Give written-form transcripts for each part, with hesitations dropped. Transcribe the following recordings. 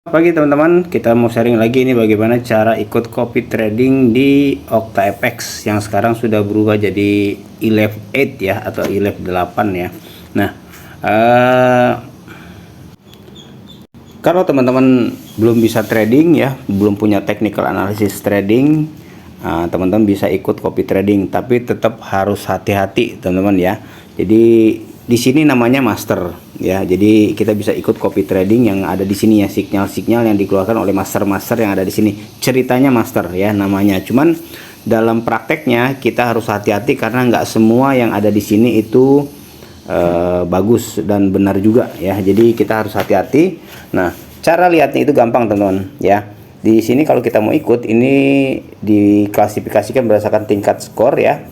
Pagi teman-teman, kita mau sharing lagi nih bagaimana cara ikut copy trading di OctaFX yang sekarang sudah berubah jadi ELEV 8 ya, atau ELEV 8 ya. Nah, kalau teman-teman belum bisa trading ya, belum punya technical analysis trading, teman-teman bisa ikut copy trading, tapi tetap harus hati-hati teman-teman ya. Jadi di sini namanya master ya. Jadi kita bisa ikut copy trading yang ada di sini ya, sinyal-sinyal yang dikeluarkan oleh master-master yang ada di sini. Ceritanya master ya namanya. Cuman dalam prakteknya kita harus hati-hati karena nggak semua yang ada di sini itu bagus dan benar juga ya. Jadi kita harus hati-hati. Nah, cara lihatnya itu gampang teman-teman ya. Di sini kalau kita mau ikut, ini diklasifikasikan berdasarkan tingkat skor ya,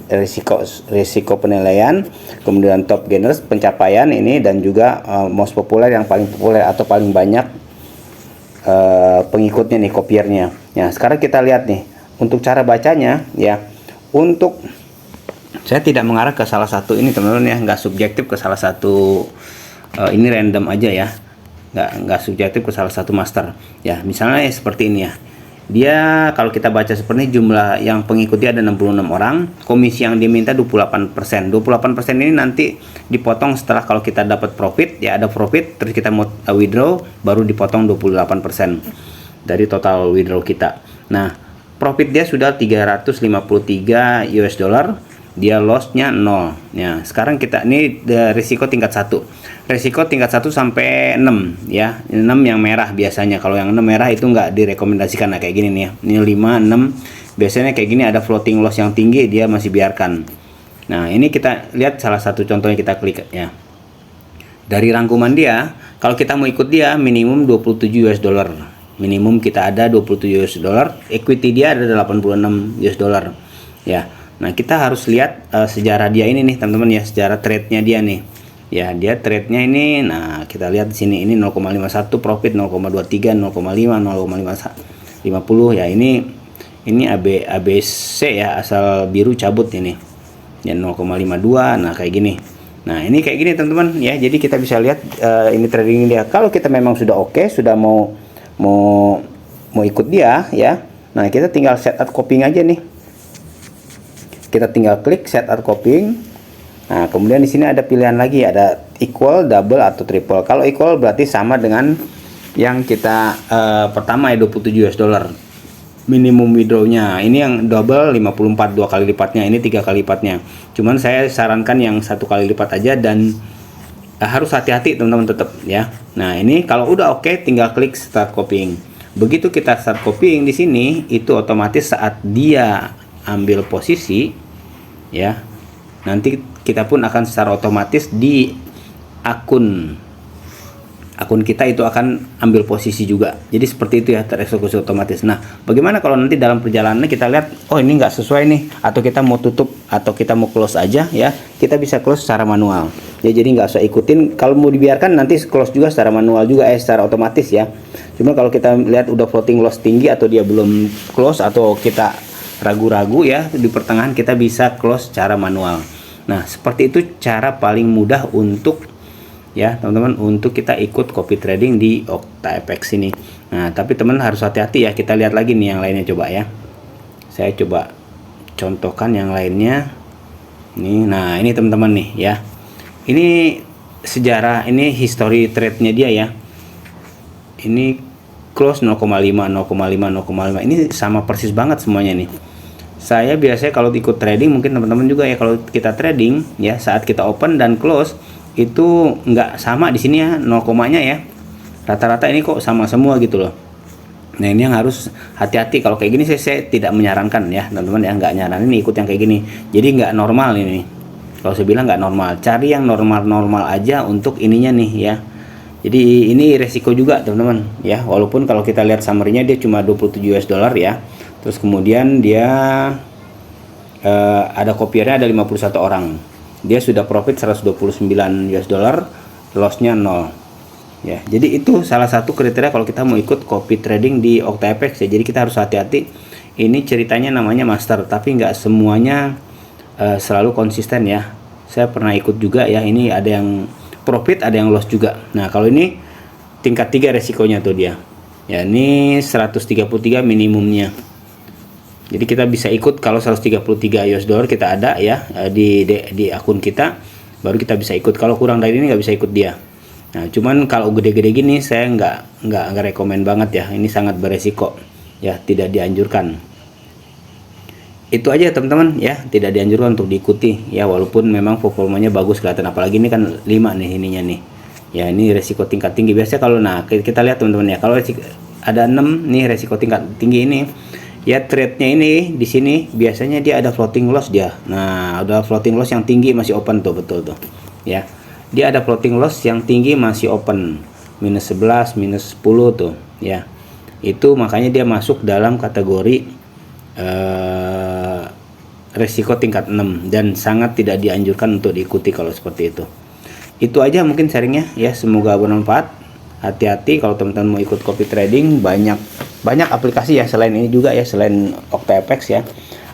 risiko penilaian, kemudian top gainers pencapaian ini, dan juga most populer yang paling populer atau paling banyak pengikutnya nih, kopiernya. Nah, sekarang kita lihat nih untuk cara bacanya ya. Untuk saya tidak mengarah ke salah satu ini teman-teman ya, nggak subjektif ke salah satu, ini random aja ya, nggak subjektif ke salah satu master ya. Misalnya seperti ini ya, dia kalau kita baca seperti ini, jumlah yang pengikutnya ada 66 orang, komisi yang diminta 28%. 28% ini nanti dipotong setelah kalau kita dapat profit ya, ada profit terus kita mau withdraw, baru dipotong 28% dari total withdraw kita. Nah, profit dia sudah 353 US dollar, dia lossnya 0 ya. Sekarang kita ini risiko tingkat 1, risiko tingkat 1 sampai 6 ya. 6 yang merah biasanya, kalau yang 6 merah itu nggak direkomendasikan. Nah, kayak gini nih ya, ini 5, 6 biasanya kayak gini, ada floating loss yang tinggi dia masih biarkan. Nah, ini kita lihat salah satu contohnya, kita klik ya. Dari rangkuman dia, kalau kita mau ikut dia minimum 27 US dollar, minimum kita ada 27 US dollar, equity dia ada 86 US dollar ya. Nah, kita harus lihat sejarah dia ini nih teman-teman ya, sejarah trade-nya dia nih. Ya, dia trade-nya ini, nah kita lihat di sini, ini 0,51 profit, 0,23, 0,5, 0,50 ya. Ini ABC ya, asal biru cabut ini. Ya 0,52. Nah, kayak gini. Nah, ini kayak gini teman-teman ya. Jadi kita bisa lihat ini trading dia. Kalau kita memang sudah oke, sudah mau ikut dia ya. Nah, kita tinggal set up copying aja nih. Kita tinggal klik set up copying. Nah, kemudian di sini ada pilihan lagi, ada equal, double atau triple. Kalau equal berarti sama dengan yang kita pertama ya, 27 US dollar minimum withdrawnya. Ini yang double 54, 2 kali lipatnya, ini 3 kali lipatnya. Cuman saya sarankan yang 1 kali lipat aja, dan harus hati-hati teman-teman tetap ya. Nah, ini kalau udah oke, tinggal klik start copying. Begitu kita start copying di sini, itu otomatis saat dia ambil posisi ya, nanti kita pun akan secara otomatis di akun kita itu akan ambil posisi juga. Jadi seperti itu ya, tereksekusi otomatis. Nah, bagaimana kalau nanti dalam perjalanan kita lihat, oh ini nggak sesuai nih, atau kita mau tutup atau kita mau close aja ya, kita bisa close secara manual ya. Jadi nggak usah ikutin, kalau mau dibiarkan nanti close juga secara manual juga secara otomatis ya. Cuma kalau kita lihat udah floating loss tinggi atau dia belum close, atau kita ragu-ragu ya di pertengahan, kita bisa close secara manual. Nah, seperti itu cara paling mudah untuk ya teman-teman, untuk kita ikut copy trading di OctaFX ini. Nah, tapi teman harus hati-hati ya. Kita lihat lagi nih yang lainnya, coba ya. Saya coba contohkan yang lainnya nih. Nah, ini teman-teman nih ya, ini sejarah, ini history trade-nya dia ya. Ini close 0,5, 0,5, 0,5. Ini sama persis banget semuanya nih. Saya biasanya kalau ikut trading, mungkin teman-teman juga ya, kalau kita trading ya, saat kita open dan close itu nggak sama di sini ya, 0 komanya ya. Rata-rata ini kok sama semua gitu loh. Nah, ini yang harus hati-hati. Kalau kayak gini saya tidak menyarankan ya teman-teman ya, nggak nyaranin ikut yang kayak gini. Jadi nggak normal ini. Kalau saya bilang nggak normal, cari yang normal-normal aja untuk ininya nih ya. Jadi ini resiko juga teman-teman ya, walaupun kalau kita lihat summary-nya dia cuma 27 US dollar ya. Terus kemudian dia ada kopiernya ada 51 orang. Dia sudah profit 129 US dollar, lossnya 0 ya. Jadi itu salah satu kriteria kalau kita mau ikut copy trading di OctaFX ya. Jadi kita harus hati-hati. Ini ceritanya namanya master, tapi nggak semuanya selalu konsisten ya. Saya pernah ikut juga ya, ini ada yang profit, ada yang loss juga. Nah, kalau ini tingkat 3 resikonya tuh dia Ya, ini 133 minimumnya. Jadi kita bisa ikut kalau 133 US dollar kita ada ya di akun kita, baru kita bisa ikut. Kalau kurang dari ini nggak bisa ikut dia. Nah, cuman kalau gede-gede gini saya nggak rekomen banget ya. Ini sangat beresiko ya, tidak dianjurkan. Itu aja teman-teman ya, tidak dianjurkan untuk diikuti ya, walaupun memang performanya bagus kelihatan, apalagi ini kan 5 nih ininya nih. Ya, ini resiko tingkat tinggi. Biasanya kalau kita lihat teman-teman ya, kalau ada 6 nih resiko tingkat tinggi ini. Ya, trade-nya ini di sini biasanya dia ada floating loss dia. Nah, ada floating loss yang tinggi masih open tuh, betul tuh. Ya. Dia ada floating loss yang tinggi masih open. Minus 11, minus 10 tuh, ya. Itu makanya dia masuk dalam kategori resiko tingkat 6 dan sangat tidak dianjurkan untuk diikuti kalau seperti itu. Itu aja mungkin sharingnya ya, semoga bermanfaat. Hati-hati kalau teman-teman mau ikut copy trading, banyak aplikasi ya selain ini juga ya, selain OctaFX ya.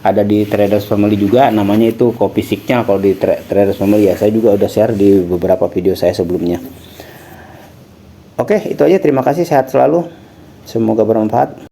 Ada di Traders Family juga, namanya itu Copy Signal kalau di Traders Family ya. Saya juga udah share di beberapa video saya sebelumnya. Oke, itu aja, terima kasih, sehat selalu. Semoga bermanfaat.